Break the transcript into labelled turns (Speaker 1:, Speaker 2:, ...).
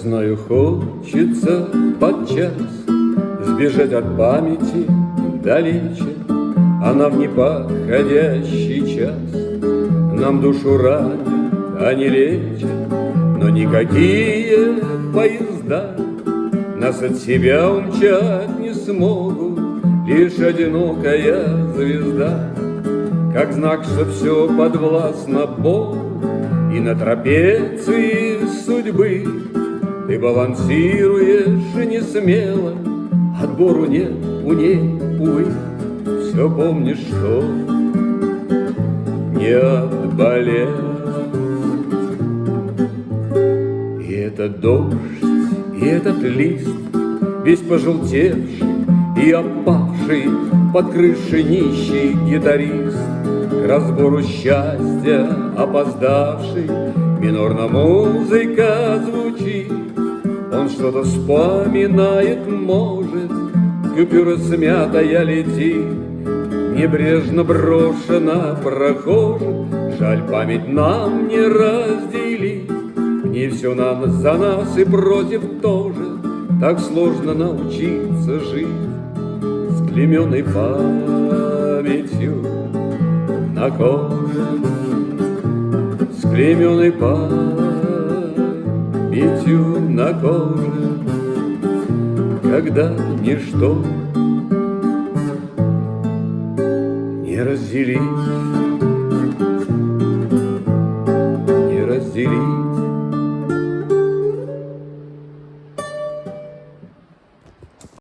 Speaker 1: знаю, хочется подчас сбежать от памяти далече, она в неподходящий час нам душу ранит, а не лечит. Но никакие поезда нас от себя умчать не смогут, лишь одинокая звезда, как знак, что все подвластно Богу. И на трапеции судьбы ты балансируешь не смело, отбору нет у ней, увы. Все помнишь, что не отболел. И этот дождь, и этот лист, весь пожелтевший и опавший, под крышей нищий гитарист, к разбору счастья опоздавший, минорно музыка звучит. Он что-то вспоминает, может, купюра смятая летит, небрежно брошена прохожим. Жаль, память нам не разделить, не все нам за нас и против тоже. Так сложно научиться жить с клейменной памятью на коже, с клейменной памятью на коже, когда ничто не разделить, не разделить.